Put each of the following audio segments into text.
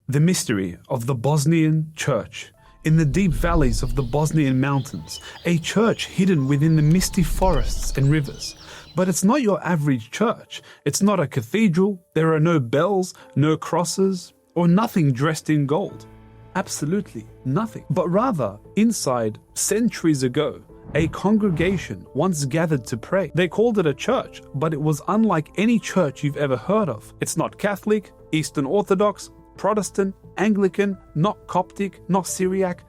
The mystery of the Bosnian Church. In the deep valleys of the Bosnian mountains, a church hidden within the misty forests and rivers. But it's not your average church. It's not a cathedral. There are no bells, no crosses, or nothing dressed in gold. Absolutely nothing. But rather, inside, centuries ago, a congregation once gathered to pray. They called it a church, but it was unlike any church you've ever heard of. It's not Catholic, Eastern Orthodox, Protestant, Anglican, not Coptic, not Syriac.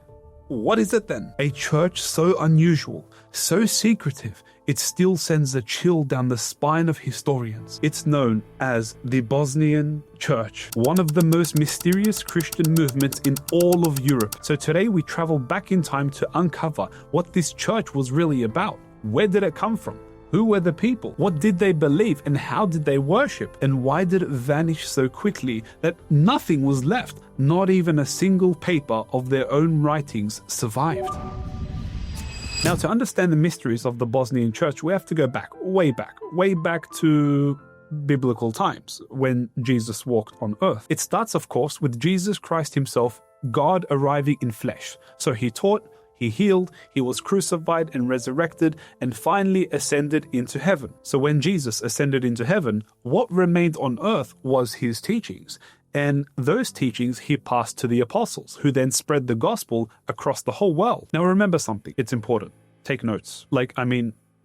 What is it then? A church so unusual, so secretive, it still sends a chill down the spine of historians. It's known as the Bosnian Church, one of the most mysterious Christian movements in all of Europe. So today we travel back in time to uncover what this church was really about. Where did it come from? Who were the people? What did they believe and how did they worship? And why did it vanish so quickly that nothing was left? Not even a single paper of their own writings survived. Now, to understand the mysteries of the Bosnian Church, we have to go way back to biblical times when Jesus walked on earth. It starts, of course, with Jesus Christ himself, God arriving in flesh. So he taught, he healed, he was crucified and resurrected, and finally ascended into heaven. So when Jesus ascended into heaven, what remained on earth was his teachings. And those teachings he passed to the apostles, who then spread the gospel across the whole world. Now remember something, it's important. Take notes.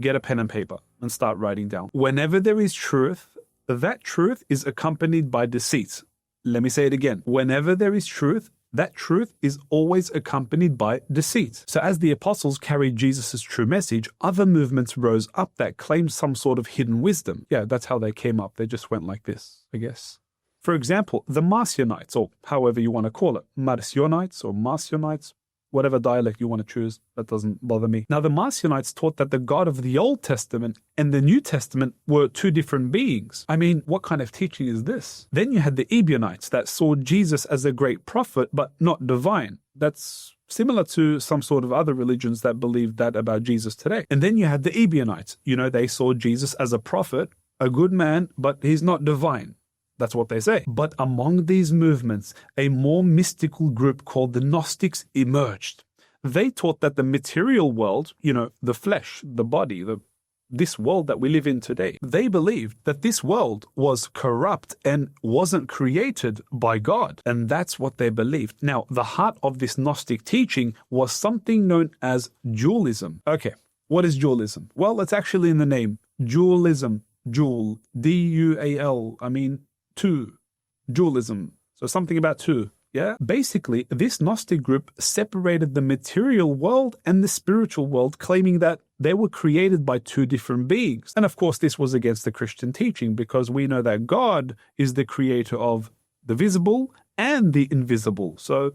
Get a pen and paper and start writing down. Whenever there is truth, that truth is accompanied by deceit. Let me say it again. Whenever there is truth, that truth is always accompanied by deceit. So as the apostles carried Jesus' true message, other movements rose up that claimed some sort of hidden wisdom. Yeah, that's how they came up. They just went like this, I guess. For example, the Marcionites, or however you want to call it, Marcionites or Marcionites, whatever dialect you want to choose, that doesn't bother me. Now, the Marcionites taught that the God of the Old Testament and the New Testament were two different beings. I mean, what kind of teaching is this? Then you had the Ebionites that saw Jesus as a great prophet, but not divine. That's similar to some sort of other religions that believe that about Jesus today. And then you had the Ebionites. They saw Jesus as a prophet, a good man, but he's not divine. That's what they say. But among these movements, a more mystical group called the Gnostics emerged. They taught that the material world, the flesh, the body, this world that we live in today, they believed that this world was corrupt and wasn't created by God. And that's what they believed. Now, the heart of this Gnostic teaching was something known as dualism. Okay, what is dualism? Well, it's actually in the name. Dualism. Dual. D-U-A-L. Two. Dualism. So something about two. Yeah? Basically, this Gnostic group separated the material world and the spiritual world, claiming that they were created by two different beings. And of course, this was against the Christian teaching because we know that God is the creator of the visible and the invisible. So,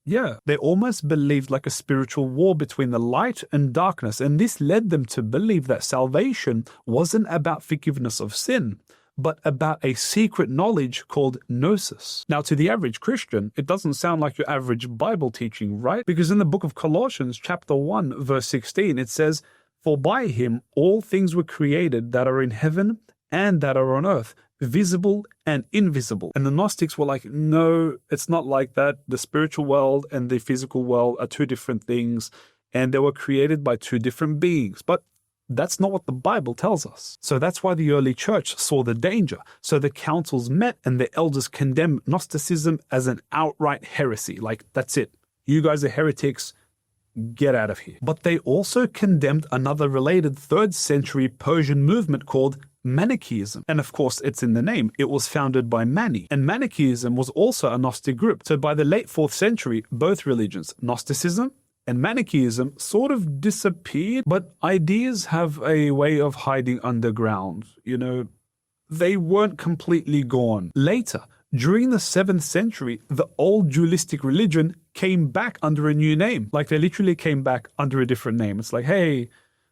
yeah, they almost believed like a spiritual war between the light and darkness. And this led them to believe that salvation wasn't about forgiveness of sin, but about a secret knowledge called gnosis. Now, to the average Christian, it doesn't sound like your average Bible teaching, right? Because in the book of Colossians, chapter 1, verse 16, it says, "For by him all things were created that are in heaven and that are on earth, visible and invisible." And the Gnostics were like, no, it's not like that. The spiritual world and the physical world are two different things, and they were created by two different beings. But that's not what the Bible tells us. So that's why the early church saw the danger. So the councils met and the elders condemned Gnosticism as an outright heresy. Like, that's it. You guys are heretics. Get out of here. But they also condemned another related 3rd century Persian movement called Manichaeism. And of course, it's in the name. It was founded by Mani. And Manichaeism was also a Gnostic group. So by the late 4th century, both religions, Gnosticism and Manichaeism, sort of disappeared, but ideas have a way of hiding underground. They weren't completely gone. Later, during the 7th century, the old dualistic religion came back under a new name. Like, they literally came back under a different name. It's like, hey,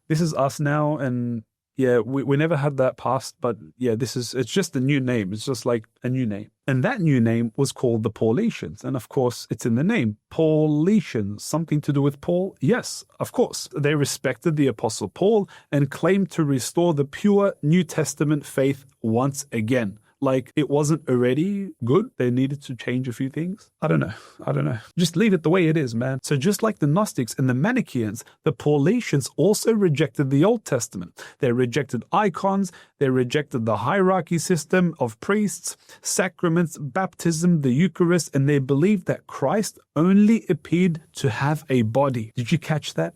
this is us now, and yeah, we never had that past, but yeah, it's just a new name. It's just like a new name. And that new name was called the Paulicians. And of course, it's in the name. Paulicians, something to do with Paul? Yes, of course. They respected the Apostle Paul and claimed to restore the pure New Testament faith once again. Like it wasn't already good. They needed to change a few things. I don't know. Just leave it the way it is, man. So just like the Gnostics and the Manichaeans, the Paulicians also rejected the Old Testament. They rejected icons. They rejected the hierarchy system of priests, sacraments, baptism, the Eucharist, and they believed that Christ only appeared to have a body. Did you catch that?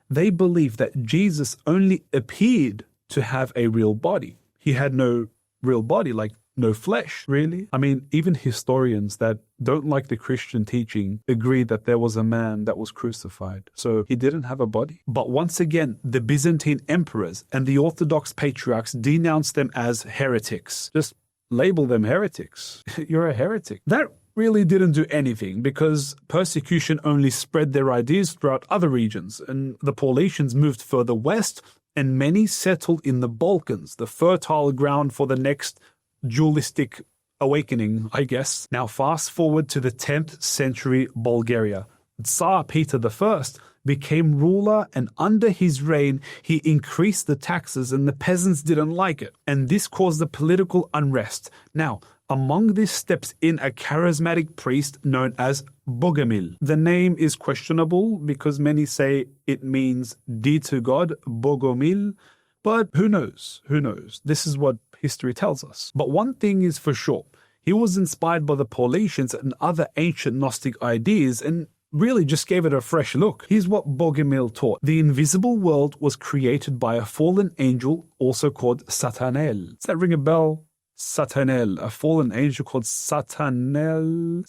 They believed that Jesus only appeared to have a real body. He had no real body, like no flesh, really. I mean, even historians that don't like the Christian teaching agree that there was a man that was crucified. So he didn't have a body. But once again, the Byzantine emperors and the Orthodox patriarchs denounced them as heretics. Just label them heretics. You're a heretic. That really didn't do anything because persecution only spread their ideas throughout other regions, and the Paulicians moved further west, and many settled in the Balkans, the fertile ground for the next dualistic awakening, I guess. Now fast forward to the 10th century Bulgaria. Tsar Peter I became ruler, and under his reign he increased the taxes and the peasants didn't like it. And this caused a political unrest. Now, among this steps in a charismatic priest known as Bogomil. The name is questionable because many say it means dear to God, Bogomil, but who knows? Who knows? This is what history tells us. But one thing is for sure, he was inspired by the Paulicians and other ancient Gnostic ideas and really just gave it a fresh look. Here's what Bogomil taught. The invisible world was created by a fallen angel, also called Satanel. Does that ring a bell? Satanel, a fallen angel called Satanel.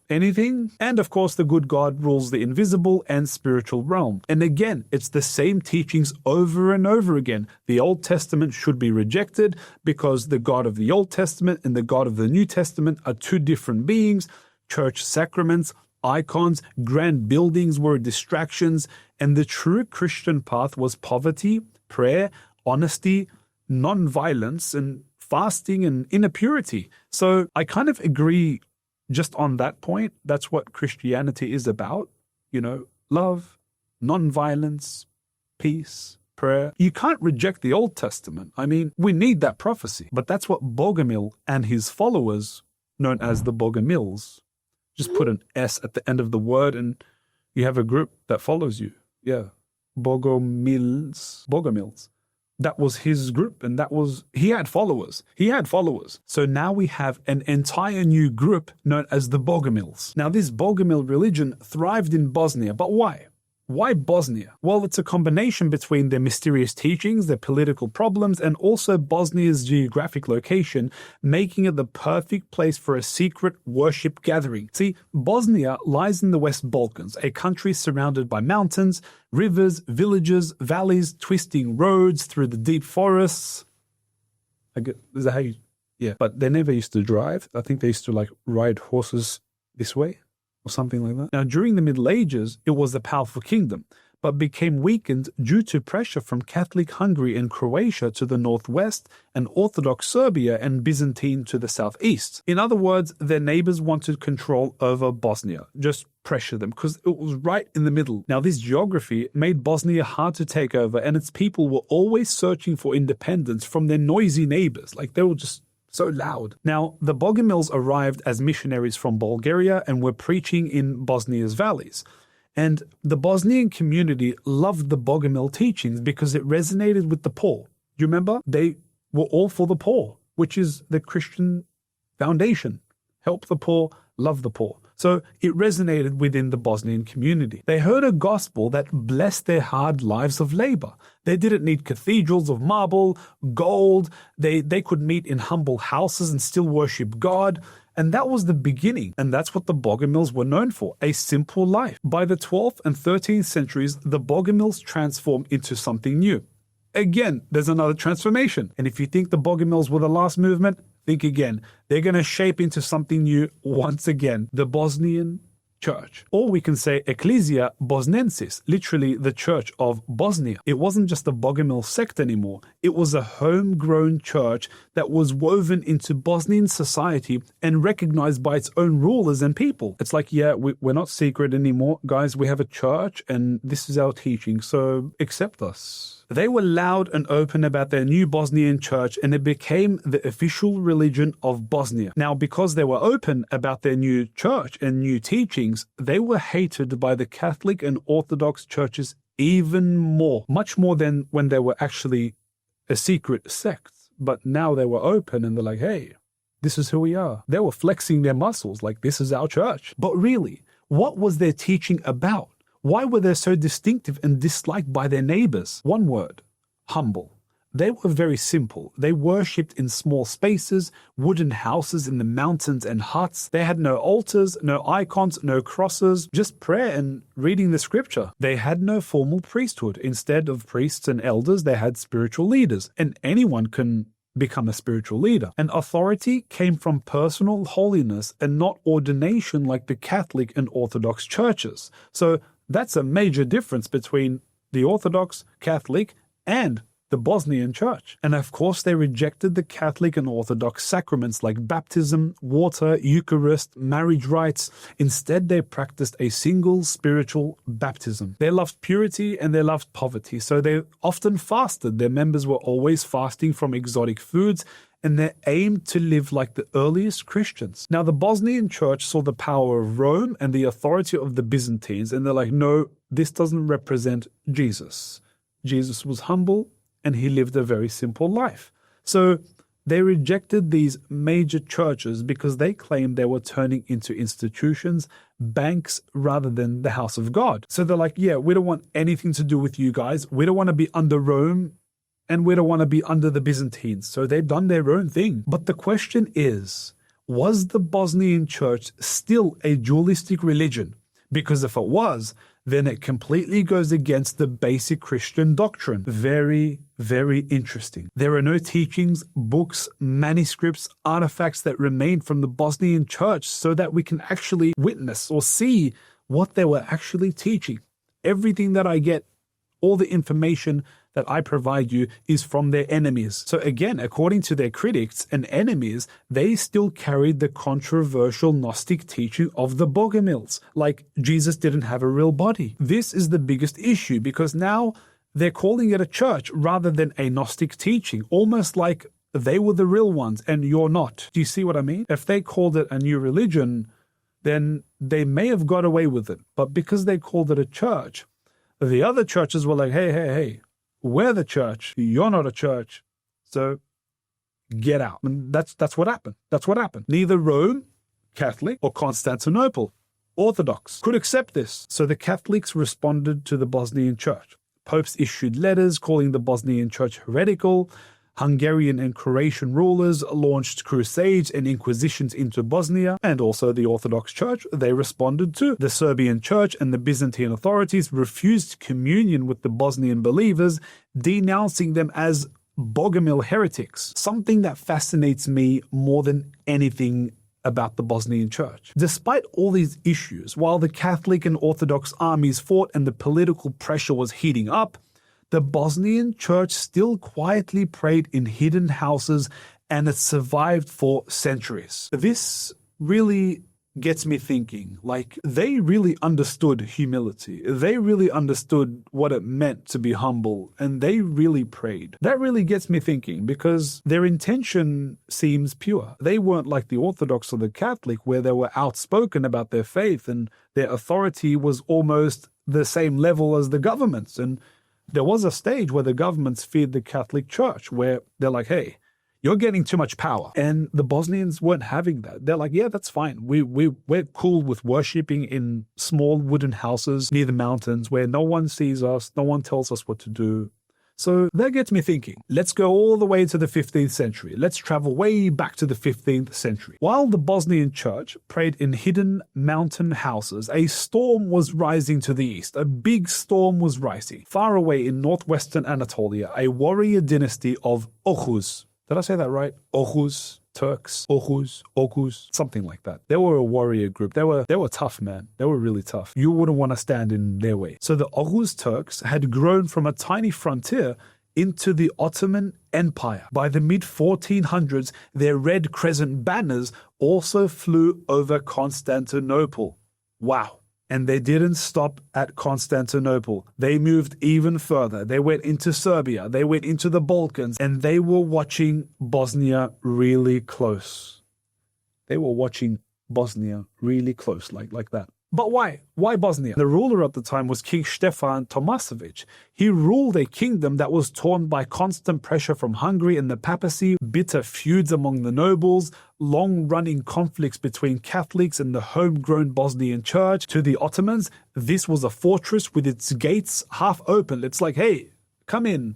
Anything? And of course, the good God rules the invisible and spiritual realm. And again, it's the same teachings over and over again. The Old Testament should be rejected because the God of the Old Testament and the God of the New Testament are two different beings. Church sacraments, icons, grand buildings were distractions, and the true Christian path was poverty, prayer, honesty, non-violence, and fasting and inner purity. So I kind of agree just on that point. That's what Christianity is about. You know, love, non-violence, peace, prayer. You can't reject the Old Testament. I mean, we need that prophecy. But that's what Bogomil and his followers, known as the Bogomils, just put an S at the end of the word and you have a group that follows you. Yeah. Bogomils. That was his group, and he had followers. So now we have an entire new group known as the Bogomils. Now this Bogomil religion thrived in Bosnia, but why? Why Bosnia? Well, it's a combination between their mysterious teachings, their political problems, and also Bosnia's geographic location, making it the perfect place for a secret worship gathering. See, Bosnia lies in the West Balkans, a country surrounded by mountains, rivers, villages, valleys, twisting roads through the deep forests. Is that how you... Yeah, but they never used to drive. I think they used to ride horses this way, or something like that. Now, during the Middle Ages, it was a powerful kingdom, but became weakened due to pressure from Catholic Hungary and Croatia to the northwest and Orthodox Serbia and Byzantine to the southeast. In other words, their neighbors wanted control over Bosnia, just pressure them, because it was right in the middle. Now, this geography made Bosnia hard to take over, and its people were always searching for independence from their noisy neighbors. They were just so loud. Now, the Bogomils arrived as missionaries from Bulgaria and were preaching in Bosnia's valleys. And the Bosnian community loved the Bogomil teachings because it resonated with the poor. Do you remember? They were all for the poor, which is the Christian foundation. Help the poor, love the poor. So it resonated within the Bosnian community. They heard a gospel that blessed their hard lives of labor. They didn't need cathedrals of marble, gold. They could meet in humble houses and still worship God. And that was the beginning. And that's what the Bogomils were known for, a simple life. By the 12th and 13th centuries, the Bogomils transformed into something new. Again, there's another transformation. And if you think the Bogomils were the last movement, think again. They're going to shape into something new once again, the Bosnian Church. Or we can say Ecclesia Bosnensis, literally the Church of Bosnia. It wasn't just a Bogomil sect anymore. It was a homegrown church that was woven into Bosnian society and recognized by its own rulers and people. It's like, yeah, we're not secret anymore. Guys, we have a church and this is our teaching, so accept us. They were loud and open about their new Bosnian church, and it became the official religion of Bosnia. Now, because they were open about their new church and new teachings, they were hated by the Catholic and Orthodox churches even more, much more than when they were actually a secret sect. But now they were open and they're like, hey, this is who we are. They were flexing their muscles like this is our church. But really, what was their teaching about? Why were they so distinctive and disliked by their neighbors? One word: humble. They were very simple. They worshipped in small spaces, wooden houses in the mountains and huts. They had no altars, no icons, no crosses, just prayer and reading the scripture. They had no formal priesthood. Instead of priests and elders, they had spiritual leaders, and anyone can become a spiritual leader. And authority came from personal holiness and not ordination like the Catholic and Orthodox churches. So that's a major difference between the Orthodox, Catholic, and the Bosnian Church. And of course, they rejected the Catholic and Orthodox sacraments like baptism, water, Eucharist, marriage rites. Instead, they practiced a single spiritual baptism. They loved purity and they loved poverty, so they often fasted. Their members were always fasting from exotic foods, and they aimed to live like the earliest Christians. Now, the Bosnian Church saw the power of Rome and the authority of the Byzantines, and they're like, no, this doesn't represent Jesus. Jesus was humble, and he lived a very simple life. So they rejected these major churches because they claimed they were turning into institutions, banks, rather than the house of God. So they're like, yeah, we don't want anything to do with you guys. We don't want to be under Rome, and we don't want to be under the Byzantines. So they've done their own thing. But the question is, was the Bosnian Church still a dualistic religion? Because if it was, then it completely goes against the basic Christian doctrine. Very, very interesting. There are no teachings, books, manuscripts, artifacts that remain from the Bosnian Church so that we can actually witness or see what they were actually teaching. Everything that I get, all the information that I provide you is from their enemies. So again, according to their critics and enemies, they still carried the controversial Gnostic teaching of the Bogomils, like Jesus didn't have a real body. This is the biggest issue because now they're calling it a church rather than a Gnostic teaching, almost like they were the real ones and you're not. Do you see what I mean? If they called it a new religion, then they may have got away with it. But because they called it a church, the other churches were like, hey, we're the church, you're not a church, so get out. And that's what happened. That's what happened. Neither Rome, Catholic, or Constantinople, Orthodox, could accept this. So the Catholics responded to the Bosnian Church. Popes issued letters calling the Bosnian Church heretical. Hungarian and Croatian rulers launched crusades and inquisitions into Bosnia, and also the Orthodox Church, they responded to. The Serbian Church and the Byzantine authorities refused communion with the Bosnian believers, denouncing them as Bogomil heretics, something that fascinates me more than anything about the Bosnian Church. Despite all these issues, while the Catholic and Orthodox armies fought and the political pressure was heating up, the Bosnian Church still quietly prayed in hidden houses, and it survived for centuries. This really gets me thinking, like, they really understood humility. They really understood what it meant to be humble, and they really prayed. That really gets me thinking because their intention seems pure. They weren't like the Orthodox or the Catholic, where they were outspoken about their faith and their authority was almost the same level as the governments. And there was a stage where the governments feared the Catholic Church, where they're like, hey, you're getting too much power. And the Bosnians weren't having that. They're like, yeah, that's fine. We're cool with worshipping in small wooden houses near the mountains where no one sees us, no one tells us what to do. So that gets me thinking. Let's go all the way to the 15th century. Let's travel way back to the 15th century. While the Bosnian Church prayed in hidden mountain houses, a storm was rising to the east. A big storm was rising. Far away in northwestern Anatolia, a warrior dynasty of Oghuz. Did I say that right? Oghuz, Turks, Oghuz, something like that. They were a warrior group. They were tough, man. They were really tough. You wouldn't want to stand in their way. So the Oghuz Turks had grown from a tiny frontier into the Ottoman Empire. By the mid-1400s, their red crescent banners also flew over Constantinople. Wow. And they didn't stop at Constantinople. They moved even further. They went into Serbia. They went into the Balkans. And they were watching Bosnia really close. They were watching Bosnia really close, like that. But why? Why Bosnia? The ruler at the time was King Stefan Tomasevic. He ruled a kingdom that was torn by constant pressure from Hungary and the papacy, bitter feuds among the nobles, long-running conflicts between Catholics and the homegrown Bosnian Church. To the Ottomans, this was a fortress with its gates half open. It's like, hey, come in.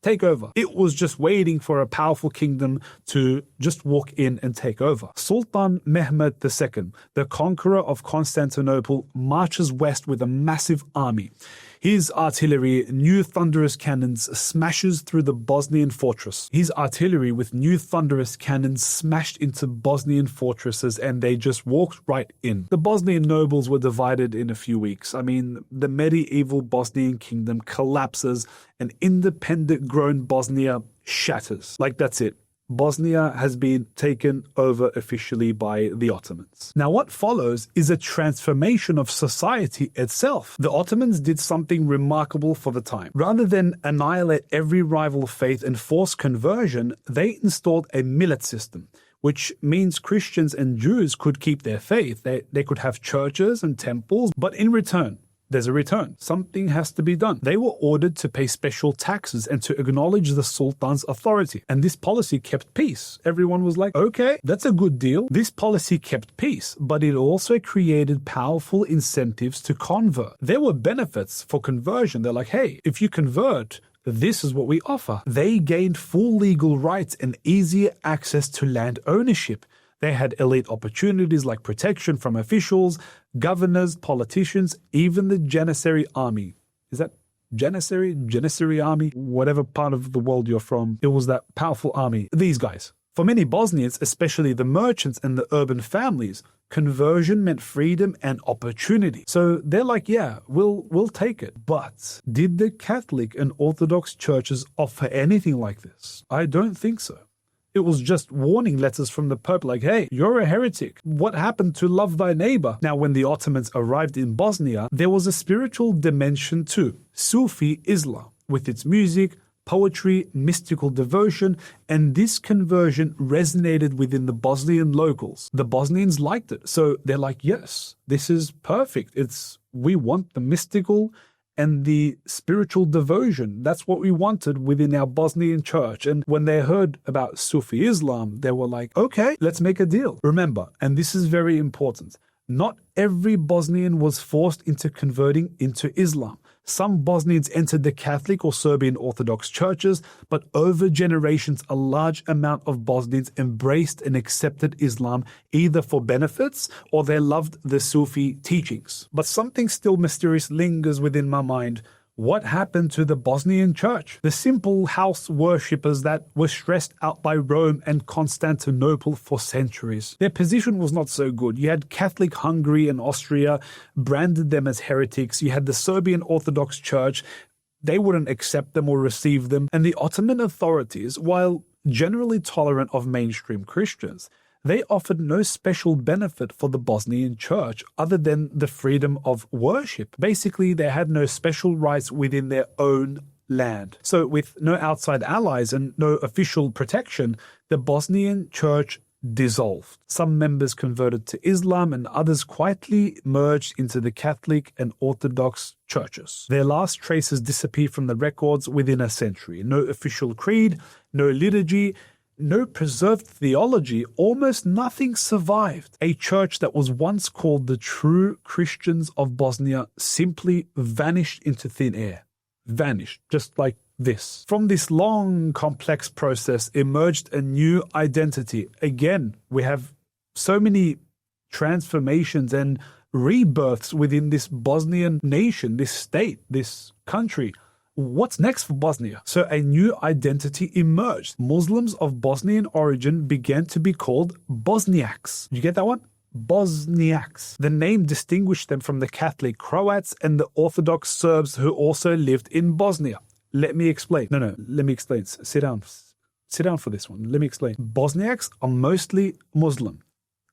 Take over. It was just waiting for a powerful kingdom to just walk in and take over. Sultan Mehmed II, the conqueror of Constantinople, marches west with a massive army. His artillery, new thunderous cannons, smashes through the Bosnian fortress. His artillery with new thunderous cannons smashed into Bosnian fortresses and they just walked right in. The Bosnian nobles were divided in a few weeks. I mean, the medieval Bosnian kingdom collapses and independent grown Bosnia shatters. Like that's it. Bosnia has been taken over officially by the Ottomans. Now what follows is a transformation of society itself. The Ottomans did something remarkable for the time. Rather than annihilate every rival faith and force conversion, they installed a millet system, which means Christians and Jews could keep their faith. They could have churches and temples, but in return, there's a return. Something has to be done. They were ordered to pay special taxes and to acknowledge the Sultan's authority. And this policy kept peace. Everyone was like, okay, that's a good deal. This policy kept peace, but it also created powerful incentives to convert. There were benefits for conversion. They're like, hey, if you convert, this is what we offer. They gained full legal rights and easier access to land ownership. They had elite opportunities like protection from officials, governors, politicians, even the Janissary army. Is that Janissary? Janissary army? Whatever part of the world you're from, it was that powerful army. These guys. For many Bosnians, especially the merchants and the urban families, conversion meant freedom and opportunity. So they're like, yeah, we'll take it. But did the Catholic and Orthodox churches offer anything like this? I don't think so. It was just warning letters from the Pope like, hey, you're a heretic. What happened to love thy neighbor? Now, when the Ottomans arrived in Bosnia, there was a spiritual dimension too. Sufi Islam, with its music, poetry, mystical devotion, and this conversion resonated within the Bosnian locals. The Bosnians liked it. So they're like, yes, this is perfect. We want the mystical and the spiritual devotion. That's what we wanted within our Bosnian church. And when they heard about Sufi Islam, they were like, okay, let's make a deal. Remember, and this is very important, not every Bosnian was forced into converting into Islam. Some Bosnians entered the Catholic or Serbian Orthodox churches, but over generations, a large amount of Bosnians embraced and accepted Islam either for benefits or they loved the Sufi teachings. But something still mysterious lingers within my mind. What happened to the Bosnian church? The simple house worshippers that were stressed out by Rome and Constantinople for centuries. Their position was not so good. You had Catholic Hungary and Austria branded them as heretics. You had the Serbian Orthodox Church. They wouldn't accept them or receive them. And the Ottoman authorities, while generally tolerant of mainstream Christians, they offered no special benefit for the Bosnian church other than the freedom of worship. Basically, they had no special rights within their own land. So with no outside allies and no official protection, the Bosnian church dissolved. Some members converted to Islam and others quietly merged into the Catholic and Orthodox churches. Their last traces disappeared from the records within a century. No official creed, no liturgy, no preserved theology, almost nothing survived. A church that was once called the true Christians of Bosnia simply vanished into thin air. Vanished, just like this. From this long, complex process emerged a new identity. Again, we have so many transformations and rebirths within this Bosnian nation, this state, this country. What's next for Bosnia? So a new identity emerged. Muslims of Bosnian origin began to be called Bosniaks. You get that one? Bosniaks. The name distinguished them from the Catholic Croats and the Orthodox Serbs who also lived in Bosnia. Let me explain. No, let me explain. Sit down. Sit down for this one. Let me explain. Bosniaks are mostly Muslim.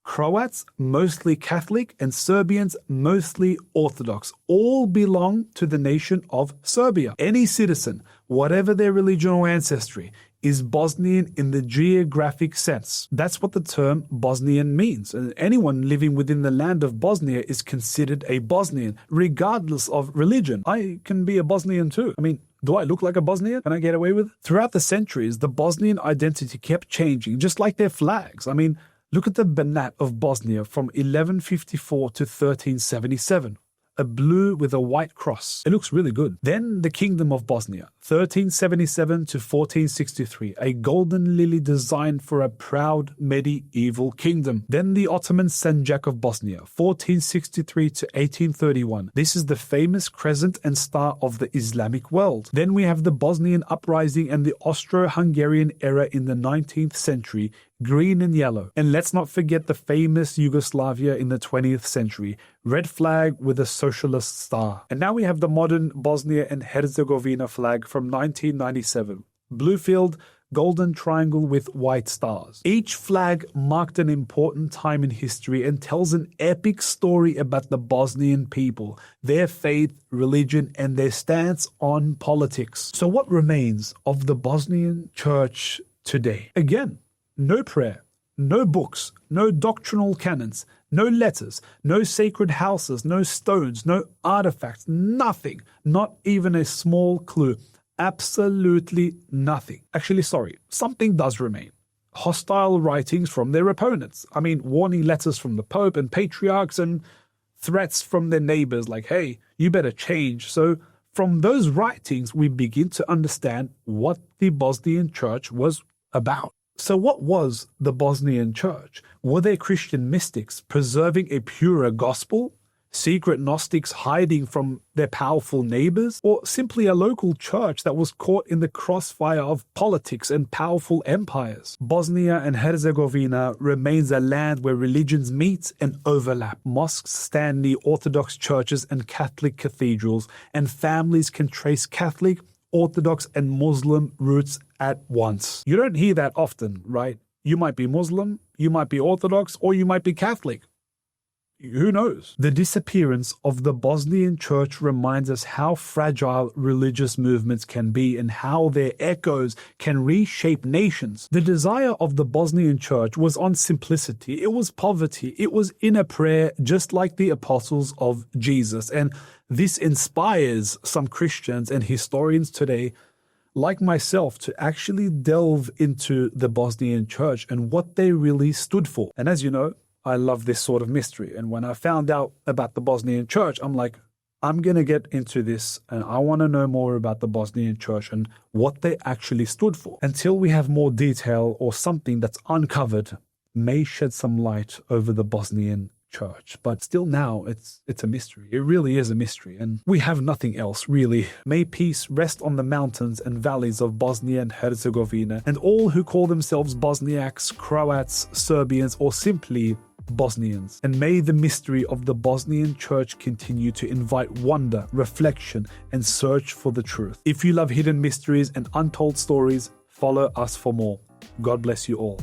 Croats, mostly Catholic, and Serbians, mostly Orthodox, all belong to the nation of Serbia. Any citizen, whatever their religion or ancestry, is Bosnian in the geographic sense. That's what the term Bosnian means. And anyone living within the land of Bosnia is considered a Bosnian, regardless of religion. I can be a Bosnian too. I mean, do I look like a Bosnian? Can I get away with it? Throughout the centuries, the Bosnian identity kept changing, just like their flags. I mean, look at the Banat of Bosnia from 1154 to 1377. A blue with a white cross. It looks really good. Then the Kingdom of Bosnia, 1377 to 1463, a golden lily designed for a proud medieval kingdom. Then the Ottoman Sanjak of Bosnia, 1463 to 1831. This is the famous crescent and star of the Islamic world. Then we have the Bosnian uprising and the Austro-Hungarian era in the 19th century, green and yellow. And let's not forget the famous Yugoslavia in the 20th century, red flag with a socialist star. And now we have the modern Bosnia and Herzegovina flag from 1997, blue field, golden triangle with white stars. Each flag marked an important time in history and tells an epic story about the Bosnian people, their faith, religion, and their stance on politics. So what remains of the Bosnian Church today? Again, no prayer, no books, no doctrinal canons, no letters, no sacred houses, no stones, no artifacts, nothing, not even a small clue. Absolutely nothing. Actually, sorry, something does remain. Hostile writings from their opponents. I mean, warning letters from the Pope and patriarchs and threats from their neighbors like, hey, you better change. So from those writings, we begin to understand what the Bosnian Church was about. So what was the Bosnian Church? Were they Christian mystics preserving a purer gospel? Secret Gnostics hiding from their powerful neighbors? Or simply a local church that was caught in the crossfire of politics and powerful empires? Bosnia and Herzegovina remains a land where religions meet and overlap. Mosques stand near Orthodox churches and Catholic cathedrals, and families can trace Catholic, Orthodox, and Muslim roots at once. You don't hear that often, right? You might be Muslim, you might be Orthodox, or you might be Catholic. Who knows? The disappearance of the Bosnian Church reminds us how fragile religious movements can be and how their echoes can reshape nations. The desire of the Bosnian Church was on simplicity, it was poverty, it was inner prayer, just like the apostles of Jesus. And this inspires some Christians and historians today, like myself, to actually delve into the Bosnian Church and what they really stood for. And as you know, I love this sort of mystery. And when I found out about the Bosnian Church, I'm like, I'm going to get into this and I want to know more about the Bosnian Church and what they actually stood for. Until we have more detail or something that's uncovered may shed some light over the Bosnian Church. But still now, it's a mystery. It really is a mystery. And we have nothing else, really. May peace rest on the mountains and valleys of Bosnia and Herzegovina and all who call themselves Bosniaks, Croats, Serbians, or simply Bosnians. And may the mystery of the Bosnian Church continue to invite wonder, reflection, and search for the truth. If you love hidden mysteries and untold stories, follow us for more. God bless you all.